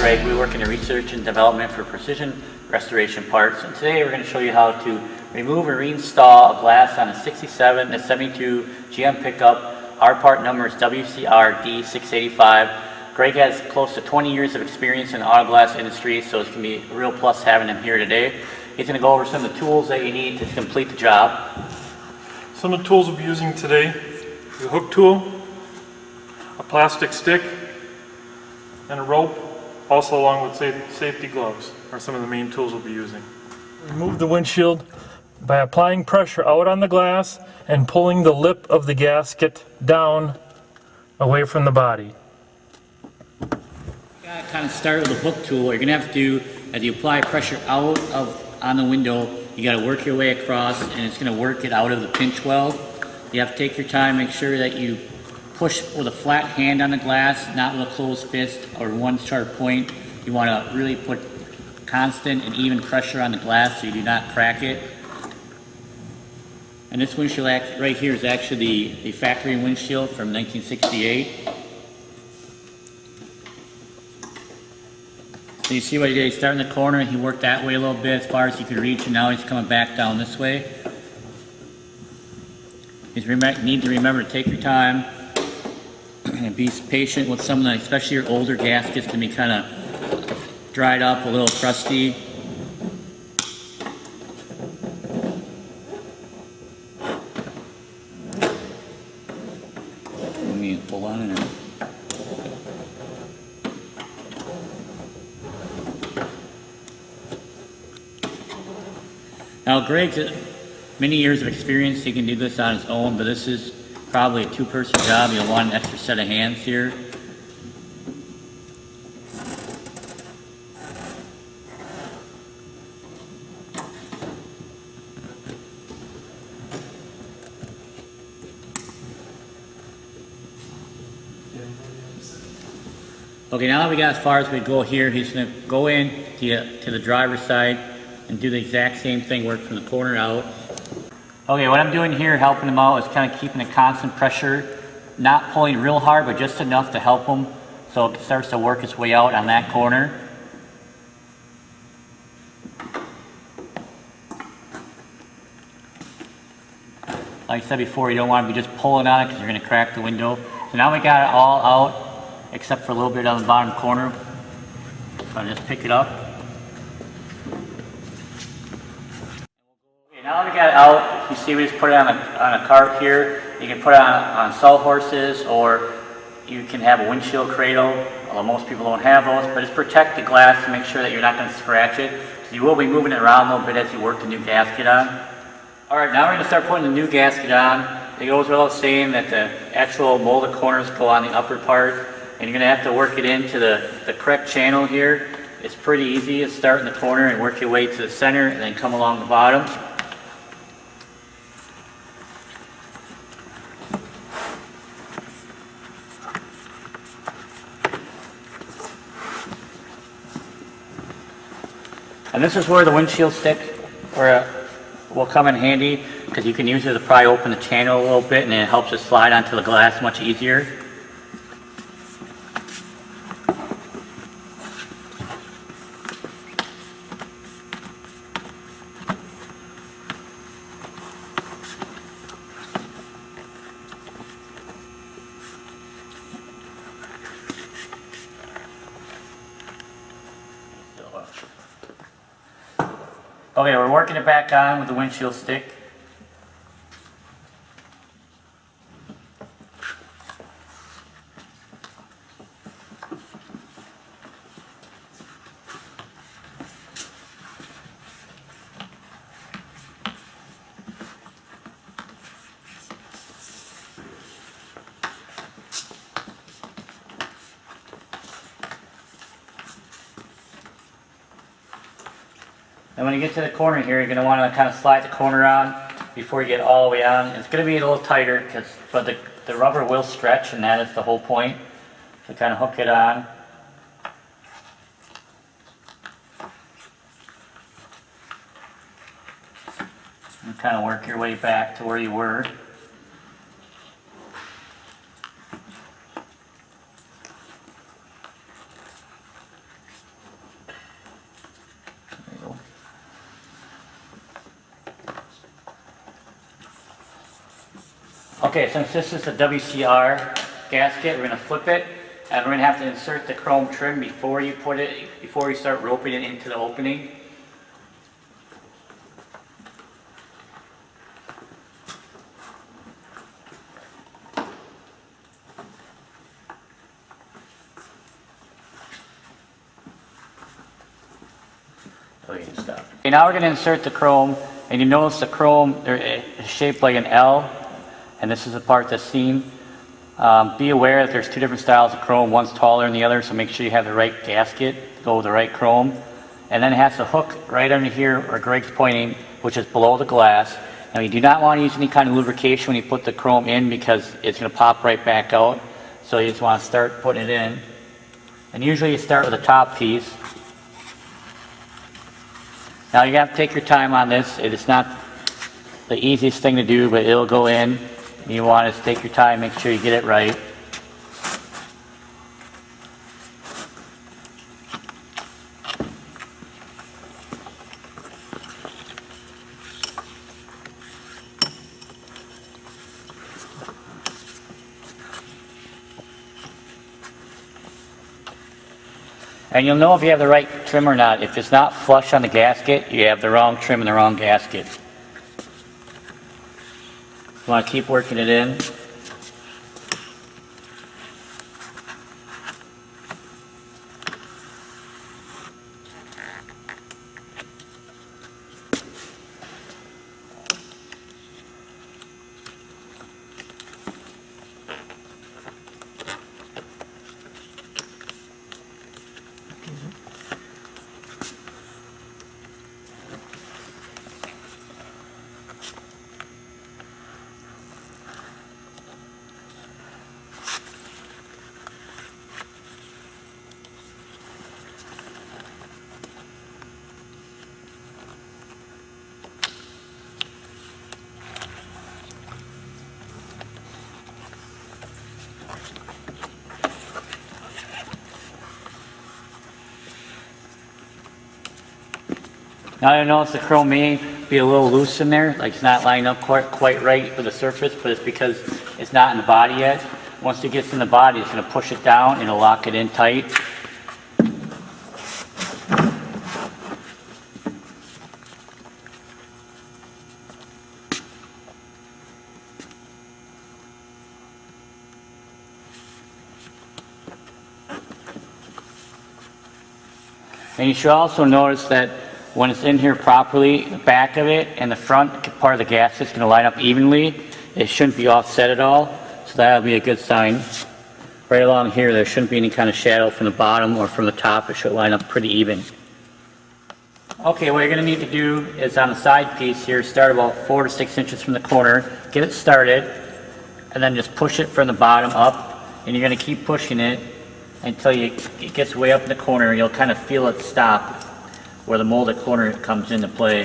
Greg. We work in the research and development for precision restoration parts, and today we're going to show you how to remove and reinstall a glass on a 67 to 72 GM pickup. Our part number is WCR D685. Greg has close to 20 years of experience in the auto glass industry, so it's going to be a real plus having him here today. He's going to go over some of the tools that you need to complete the job. Some of the tools we'll be using today: the hook tool, a plastic stick, and a rope, also along with safety gloves are some of the main tools we'll be using. Remove the windshield by applying pressure out on the glass and pulling the lip of the gasket down away from the body. You gotta kind of start with the hook tool. What you're gonna have to do as you apply pressure out on the window, you gotta work your way across, and it's gonna work it out of the pinch weld. You have to take your time, make sure that you push with a flat hand on the glass, not with a closed fist or one sharp point. You want to really put constant and even pressure on the glass so you do not crack it. And this windshield right here is actually the factory windshield from 1968. So you see what he did? He started in the corner and he worked that way a little bit as far as he could reach, and now he's coming back down this way. You need to remember to take your time and be patient with some of the, especially your older gaskets, can be kind of dried up, a little crusty. Let me pull on it. Now Greg's many years of experience, he can do this on his own, but this is probably a two-person job. You'll want an extra set of hands here. Okay, now that we got as far as we go here, he's going to go in to the driver's side and do the exact same thing, work from the corner out. Okay, what I'm doing here, helping him out, is kind of keeping a constant pressure, not pulling real hard, but just enough to help him so it starts to work its way out on that corner. Like I said before, you don't want to be just pulling on it because you're going to crack the window. So now we got it all out, except for a little bit on the bottom corner. So I'll just pick it up. Now that we got it out, you see we just put it on a cart here. You can put it on sawhorses, or you can have a windshield cradle, although most people don't have those, but just protect the glass to make sure that you're not going to scratch it. So you will be moving it around a little bit as you work the new gasket on. Alright, now we're going to start putting the new gasket on. It goes without saying that the actual molded corners go on the upper part, and you're going to have to work it into the correct channel here. It's pretty easy to start in the corner and work your way to the center and then come along the bottom. And this is where the windshield stick will come in handy, because you can use it to pry open the channel a little bit, and it helps it slide onto the glass much easier. Okay, we're working it back on with the windshield stick. And when you get to the corner here, you're going to want to kind of slide the corner on before you get all the way on. It's going to be a little tighter, but the rubber will stretch, and that is the whole point. So kind of hook it on. And kind of work your way back to where you were. Okay, since this is a WCR gasket, we're going to flip it, and we're going to have to insert the chrome trim before you start roping it into the opening. Okay, now we're going to insert the chrome, and you notice the chrome is shaped like an L, and this is the part that's seen. Be aware that there's two different styles of chrome, one's taller than the other, so make sure you have the right gasket to go with the right chrome. And then it has to hook right under here where Greg's pointing, which is below the glass. Now you do not want to use any kind of lubrication when you put the chrome in because it's going to pop right back out. So you just want to start putting it in. And usually you start with the top piece. Now you have to take your time on this. It is not the easiest thing to do, but it'll go in. You want to take your time, make sure you get it right. And you'll know if you have the right trim or not. If it's not flush on the gasket, you have the wrong trim and the wrong gasket. You want to keep working it in. Now I notice the chrome may be a little loose in there, like it's not lining up quite right with the surface, but it's because it's not in the body yet. Once it gets in the body, it's going to push it down and it'll lock it in tight. And you should also notice that when it's in here properly, the back of it and the front part of the gasket is going to line up evenly. It shouldn't be offset at all, so that'll be a good sign. Right along here, there shouldn't be any kind of shadow from the bottom or from the top. It should line up pretty even. Okay, what you're going to need to do is on the side piece here, start about 4 to 6 inches from the corner, get it started, and then just push it from the bottom up, and you're going to keep pushing it until it gets way up in the corner, and you'll kind of feel it stop where the molded corner comes into play.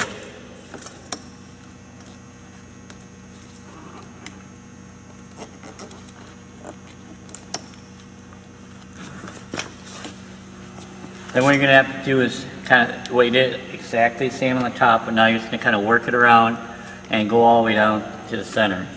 Then what you're going to have to do is kind of what you did exactly the same on the top, but now you're just going to kind of work it around and go all the way down to the center.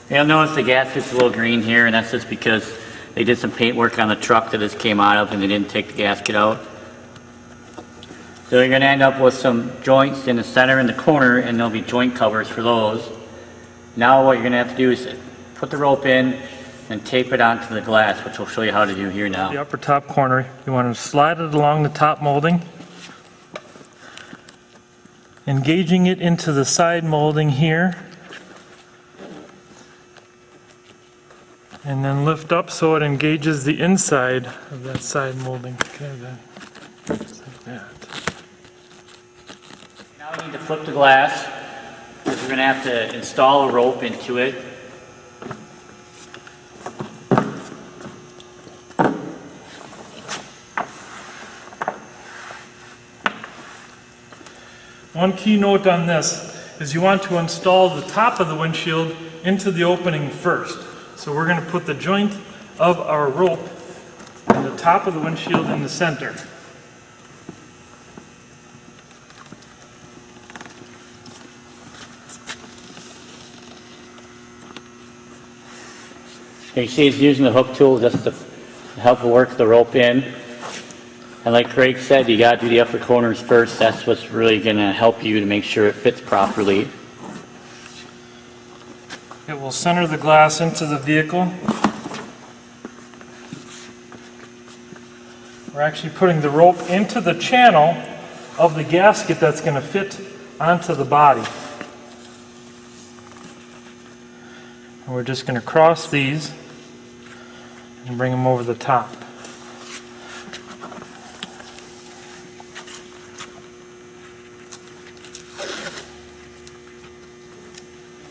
You'll notice the gasket's a little green here, and that's just because they did some paint work on the truck that this came out of and they didn't take the gasket out. So you're going to end up with some joints in the center and the corner, and there'll be joint covers for those. Now what you're going to have to do is put the rope in and tape it onto the glass, which we'll show you how to do here now. The upper top corner, you want to slide it along the top molding, engaging it into the side molding here, and then lift up so it engages the inside of that side molding. Okay, just like that. Now we need to flip the glass, because we're going to have to install a rope into it. One key note on this is you want to install the top of the windshield into the opening first. So we're going to put the joint of our rope and the top of the windshield in the center. You see he's using the hook tool just to help work the rope in. And like Craig said, you got to do the upper corners first. That's what's really going to help you to make sure it fits properly. It will center the glass into the vehicle. We're actually putting the rope into the channel of the gasket that's going to fit onto the body. And we're just going to cross these and bring them over the top.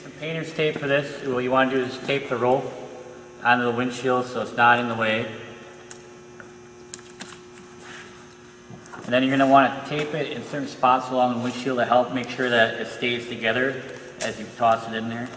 The painter's tape for this, what you want to do is tape the rope onto the windshield so it's not in the way. And then you're going to want to tape it in certain spots along the windshield to help make sure that it stays together as you toss it in there.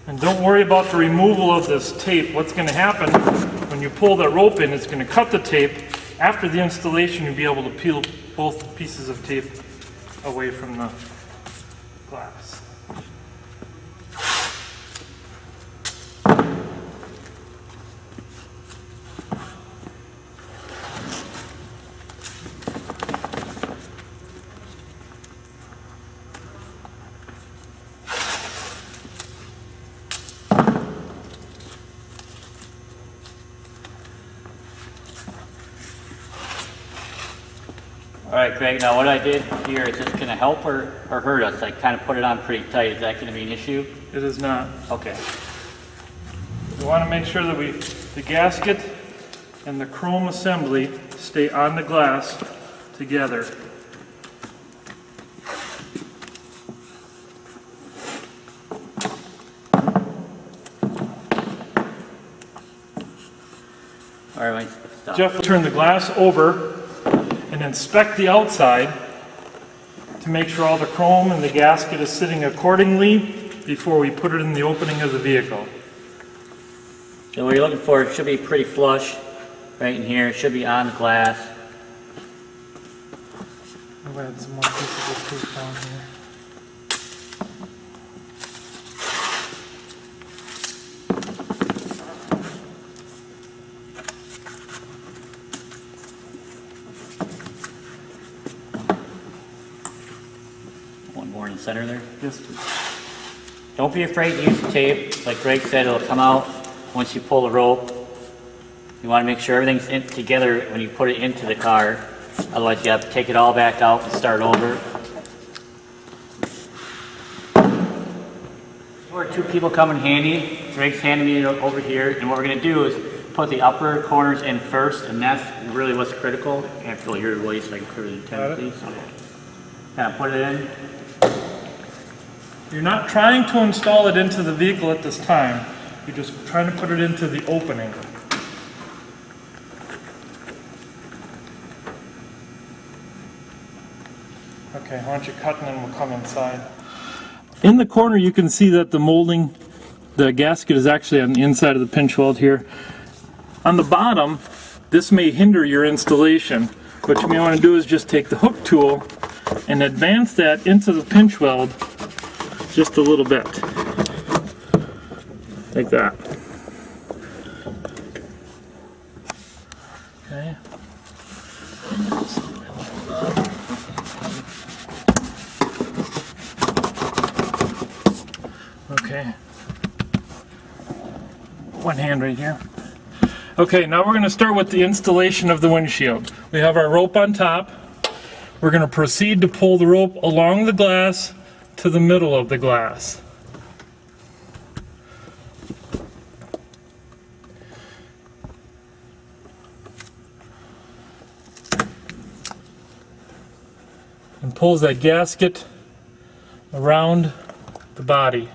And don't worry about the removal of this tape. What's going to happen when you pull that rope in, it's going to cut the tape. After the installation, you'll be able to peel both pieces of tape away from the glass. Alright Greg, now what I did here, is this going to help or hurt us? I kind of put it on pretty tight. Is that going to be an issue? It is not. Okay. We want to make sure that the gasket and the chrome assembly stay on the glass together. Alright, stop. Jeff will turn the glass over and inspect the outside to make sure all the chrome and the gasket is sitting accordingly before we put it in the opening of the vehicle. So what you're looking for, it should be pretty flush right in here. It should be on the glass. I'll add some more pieces of tape down here. One more in the center there. Yes, please. Don't be afraid to use the tape. Like Greg said, it'll come out once you pull the rope. You want to make sure everything's in together when you put it into the car. Otherwise you have to take it all back out and start over. Where two people come in handy. Greg's handing me it over here, and what we're going to do is put the upper corners in first, and that's really what's critical. And fill your waist so I can clear the tent, please. Kind of put it in. You're not trying to install it into the vehicle at this time. You're just trying to put it into the opening. Okay, why don't you cut and then we'll come inside. In the corner you can see that the molding, the gasket is actually on the inside of the pinch weld here. On the bottom, this may hinder your installation. What you may want to do is just take the hook tool and advance that into the pinch weld just a little bit. Like that. Okay. Okay. One hand right here. Okay, now we're going to start with the installation of the windshield. We have our rope on top. We're going to proceed to pull the rope along the glass to the middle of the glass. and pulls that gasket around the body.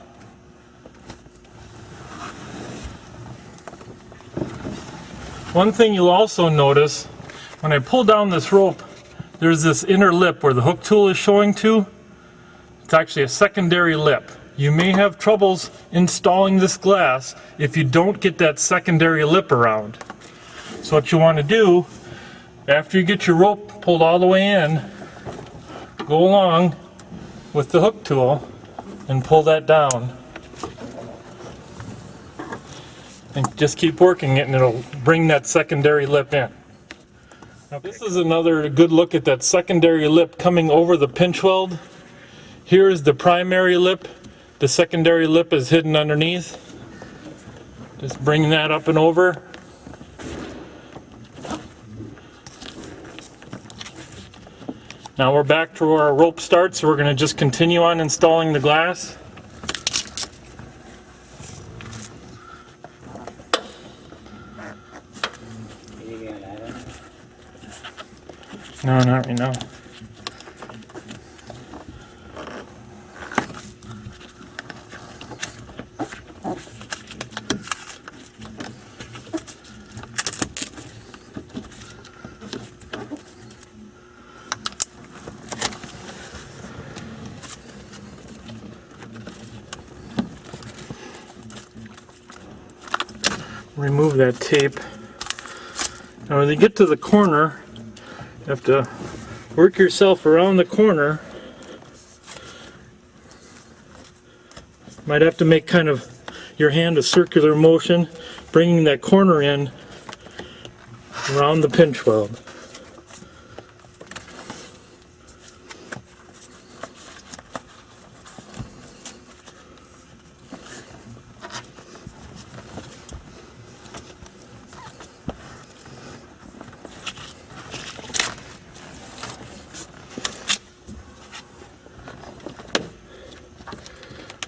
One thing you'll also notice, when I pull down this rope, there's this inner lip where the hook tool is showing to. It's actually a secondary lip. You may have troubles installing this glass if you don't get that secondary lip around. So what you want to do, after you get your rope pulled all the way in, go along with the hook tool and pull that down. And just keep working it and it'll bring that secondary lip in. Okay. This is another good look at that secondary lip coming over the pinch weld. Here is the primary lip. The secondary lip is hidden underneath. Just bring that up and over. Now we're back to where our rope starts, so we're going to just continue on installing the glass. No, not right now. Remove that tape. Now when you get to the corner, you have to work yourself around the corner. Might have to make kind of your hand a circular motion, bringing that corner in around the pinch weld.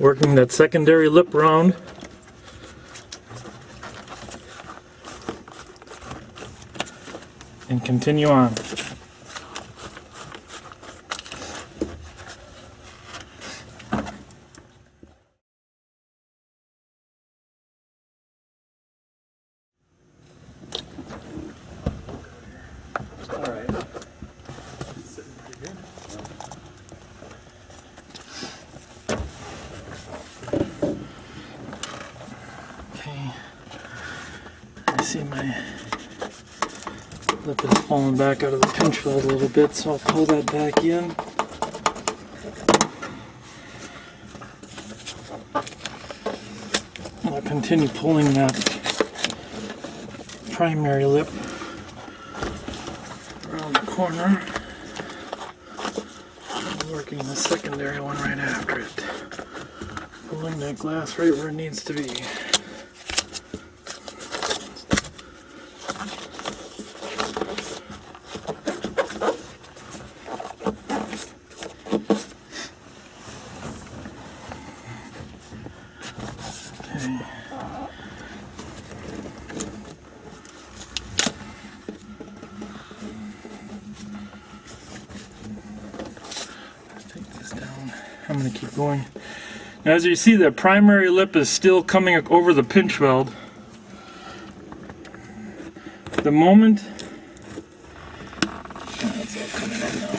Working that secondary lip round. And continue on. See my lip is falling back out of the pinch weld a little bit, so I'll pull that back in. I'll continue pulling that primary lip around the corner, and working the secondary one right after it. Pulling that glass right where it needs to be. I'm going to keep going. Now, as you see, the primary lip is still coming over the pinch weld. The moment that's all coming in now.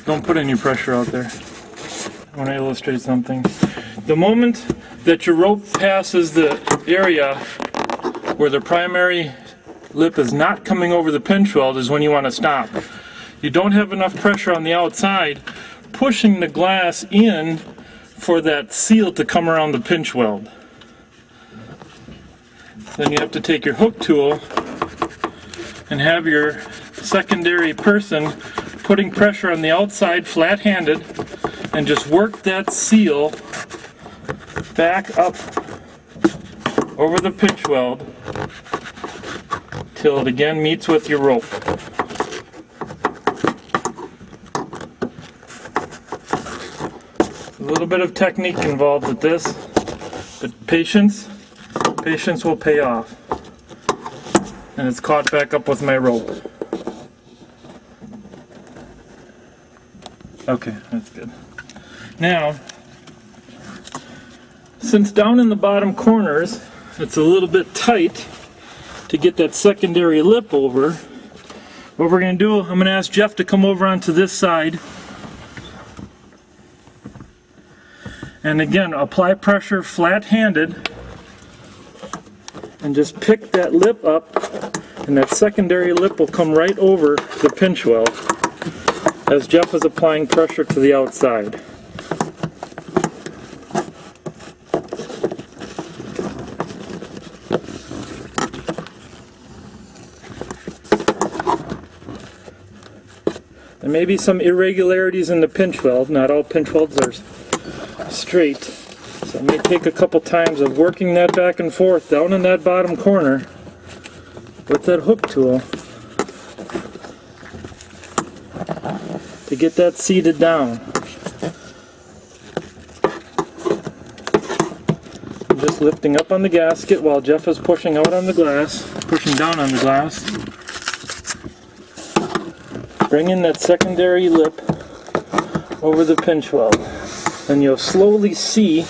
Don't put any pressure out there. I want to illustrate something. The moment that your rope passes the area where the primary lip is not coming over the pinch weld is when you want to stop. You don't have enough pressure on the outside pushing the glass in for that seal to come around the pinch weld. Then you have to take your hook tool and have your secondary person putting pressure on the outside flat-handed and just work that seal back up over the pinch weld till it again meets with your rope. A little bit of technique involved with this, but patience will pay off. and it's caught back up with my rope. Okay, that's good. Now, since down in the bottom corners it's a little bit tight to get that secondary lip over, what we're going to do, I'm going to ask Jeff to come over onto this side. And again, apply pressure flat-handed and just pick that lip up, and that secondary lip will come right over the pinch weld as Jeff is applying pressure to the outside. There may be some irregularities in the pinch weld. Not all pinch welds are straight. So it may take a couple times of working that back and forth down in that bottom corner with that hook tool to get that seated down. I'm just lifting up on the gasket while Jeff is pushing out on the glass, pushing down on the glass. Bring in that secondary lip over the pinch weld, and you'll slowly see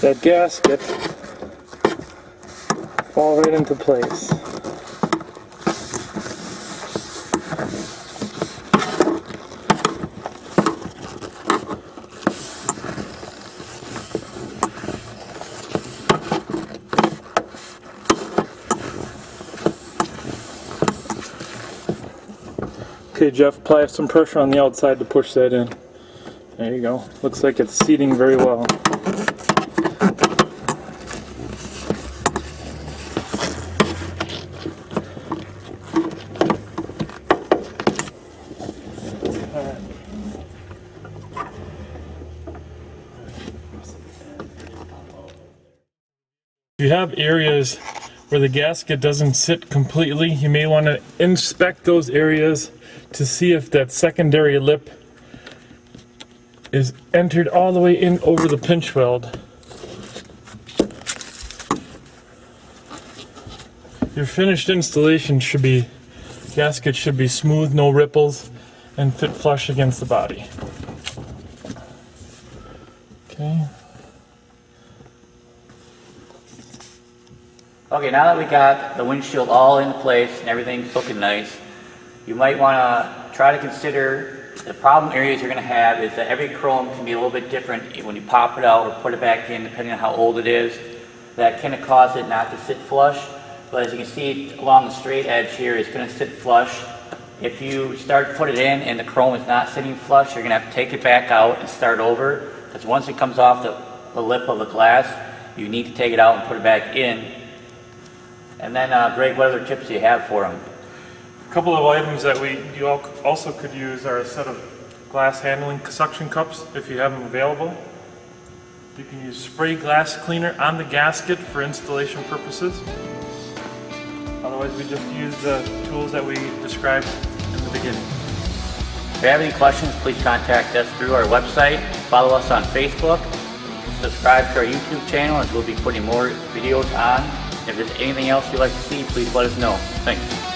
that gasket fall right into place. Okay, Jeff, apply some pressure on the outside to push that in. There you go. Looks like it's seating very well. If you have areas where the gasket doesn't sit completely, you may want to inspect those areas to see if that secondary lip is entered all the way in over the pinch weld. Your finished installation gasket should be smooth, no ripples, and fit flush against the body. Okay. Okay, now that we got the windshield all in place and everything's looking nice, you might want to try to consider the problem areas you're going to have is that every chrome can be a little bit different when you pop it out or put it back in, depending on how old it is. That can cause it not to sit flush, but as you can see along the straight edge here, it's going to sit flush. If you start to put it in and the chrome is not sitting flush, you're going to have to take it back out and start over, because once it comes off the lip of the glass, you need to take it out and put it back in. And then Greg, what other tips do you have for them? A couple of items that you also could use are a set of glass handling suction cups if you have them available. You can use spray glass cleaner on the gasket for installation purposes. Otherwise, we just use the tools that we described in the beginning. If you have any questions, please contact us through our website. Follow us on Facebook. Subscribe to our YouTube channel, as we'll be putting more videos on. If there's anything else you'd like to see, please let us know. Thanks.